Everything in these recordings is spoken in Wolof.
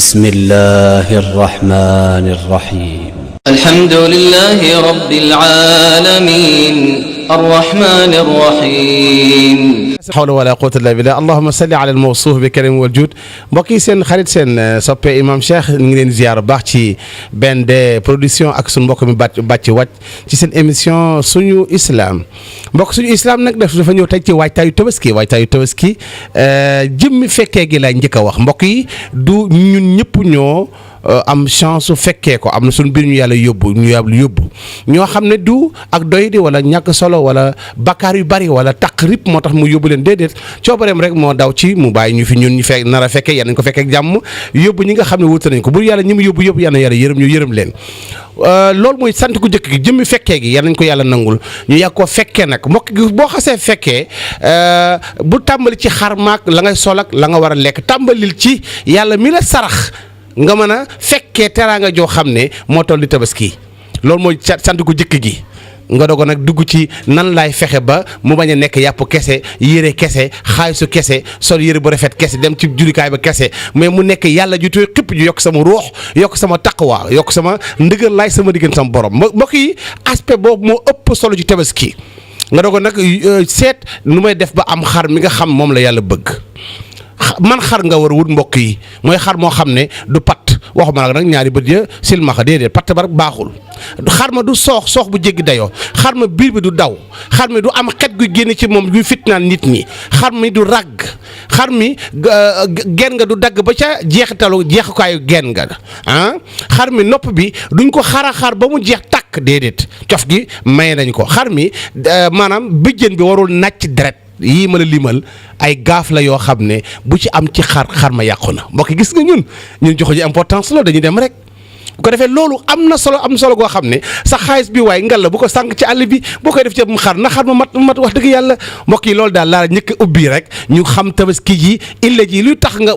بسم الله الرحمن الرحيم الحمد لله رب العالمين الرحمن الرحيم لا حول ولا قوة إلا بالله اللهم صل على الموصوف بالكرم والجود mbokk yi seen xarit seen soppe Imam Cheikh ñu ngi leen ziar baax ci BND production ak suñu mbokk mi bàcc wàcc ci seen émission suñu islam mbokk suñu islam nag dafa ñëw tey ci waajtaayu tabaski jëmmi fekkee gi laay njëkk a wax mbokk yi du ñun ñëpp ñoo am chance su fekkee ko am na suñu biir ñu yàlla yóbbu ñoo xam ne du ak doy di wala ñàkk solo wala bakkaar yu bari wala taq rip moo tax mu yóbbu leen déedéet coobareem rek moo daw ci mu bàyyi ñu fi ñun ñu fekk nar a fekkee yal nañ ko fekkee ak jàmm yóbbu ñi nga xam ne wuute nañ ko bu yàlla ñi mu yóbbu yóbbu yal na yàlla yërëm ñu yërëm leen loolu mooy sant ku njëkk gi jëmmi fekkee gi yal nañ ko yàlla nangul ñu yàgg ko fekkee nag mbokk gi boo xasee fekkee bu tàmbali ci xar maak la ngay sol ak la nga war a lekk tàmbalil ci yàlla mi la sarax nga mën a fekkee teraanga joo xam ne moo toll di tabaski loolu mooy sant gu jëkk gi nga dogo nag dugg ci nan laay fexe ba mu bañ a nekk yàpp kese yére kese xaalisu kese sol yére bu rafet kese dem ci julikaay ba kese mais mu nekk yàlla ju tooy xipp ju yokk sama ruux yokk sama taqwa yokk sama ndëgër laay sama diggante sama borom mbokk yi aspect boobu moo ëpp solo ci tabaski nga dogo nag seet nu may def ba am xar mi nga xam moom la yàlla bëgg man xar nga war a wut mbokk yi mooy xar moo xam ne du patt waxuma nag ñaari bët ya silmaxa déedéet patt ba rek baaxul xar ma du soox bu jéggi dayoo xar ma biir bi du daw xar mi du am xet gu génne ci moom guy fitnaan nit ñi xar mi du ragg xar mi genn nga du dagg ba ca jeexukaayu genn nga xar mi nopp bi duñ ko xar ba mu jeex tàkk déedéet cof gi may nañ ko xar mi maanaam bijjën bi warul nàcc deret yii ma la limal ay gaaf la yoo xam ne bu ci am ci xar ma yàqu na mbokk gis nga ñun joxo ji importance la dañuy dem rek bu ko defee loolu am solo goo xam ne sa xaalis bi waaye ngal la bu ko sànq ci àll bi boo koy def ci xar na xar ma mat wax dëgg yàlla mbokk yi loolu daal laa ñëkk ubbi rek ñu xam tabaski ji illa ji luy tax nga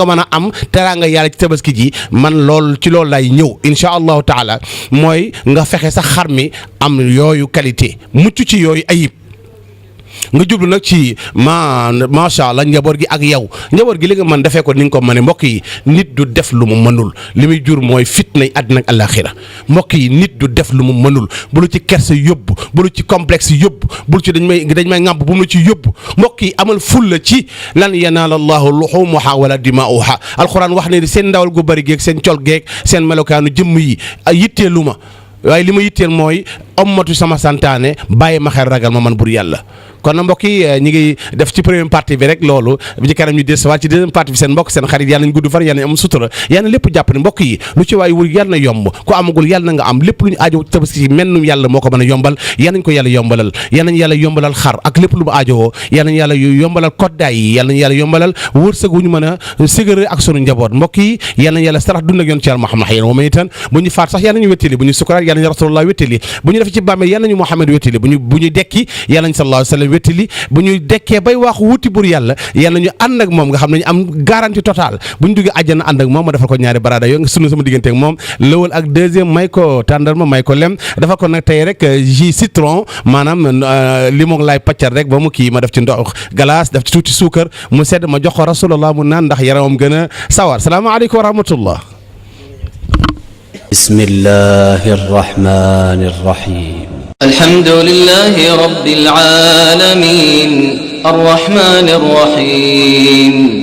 mën a am teraanga yàlla ci tabaski ji man loolu ci loolu lay ñëw incha allahu taala mooy nga fexe sa xar mi am yooyu qualité mucc ci yooyu ayib nga jublu nag ci macha allah njaboot gi ak yow njaboot gi li nga mën defee ko ni nga ko mënee mbokk yi nit du def lu mu mënul li muy jur mooy fitna àddina ak alaxira mbokk yi nit du def lu mu mënul bu lu ci kersa yóbbu bu lu ci complexe yóbbu bu lu ci dañ may ŋàmb bu mu la ci yóbbu mbokk yi amal fulla ci lan yanaala allahu luhumuha wala dimaa'uha alquran wax ne seen ndawal gu bëri geeg seen col geeg seen melokaanu jëmm yi yitteelu ma waaye li ma yitteel mooy ommatu sama santaane bàyyi ma xel ragal ma man bur yàlla kon na mbokk yi ñi ngi def ci première partie bi rek loolu bi ci kanam ñu desuwaat ci deuxième partie bi seen mbokk seen xarit yàlla nañ gudd fan yàlla nañ am sutura yàlla na lépp jàpp ne mbokk yi lu ci waay wul yàlla na yomb ku amagul yàlla na nga am lépp lu ñu aajo tabaski mennum yàlla moo ko mën a yombal yàlla nañ ko yàlla yombalal yàlla nañ yàlla yombalal xar ak lépp lu mu aajowoo yàlla nañ yàlla yombalal koddaay yi yàlla nañ yàlla yombalal wërsëg wu ñu mën a ségare ak sunu njaboot mbokk yi yàlla nañ yàlla sarax dund ak yoon ci yàlla Muhammad xëy wa mayitan bu ñu faat sax yàlla nañu wéttali bu ñu sukuraat yàlla nañu rasulullah wéttali bu ñu def ci bàmmeel yàlla nañu Muhammad wéttali bu ñu dekki yàlla nañ sallallahu alayhi wa sallam wéttali bu ñu dekkee bay wax wuti bur yàlla yàlla ñu ànd ak moom nga xam ne ñu am garantie totale bu ñu duggee àjjana ànd ak moom ma defal ko ñaari barada yo nga sunu sama diggante ak moom lëwal ak deuxième may ko tàndarma may ko lem dafa ko nag tey rek jus citron maanaam limon laay paccal rek ba mu kii ma def ci ndox glace def ci tuuti suukar mu sedd ma jox ko rasulullah mu naan ndax yaramam gën a sawar salaamaaleykum wa rahmatullah bismillahi rrahmani rrahim الحمد لله رب العالمين الرحمن الرحيم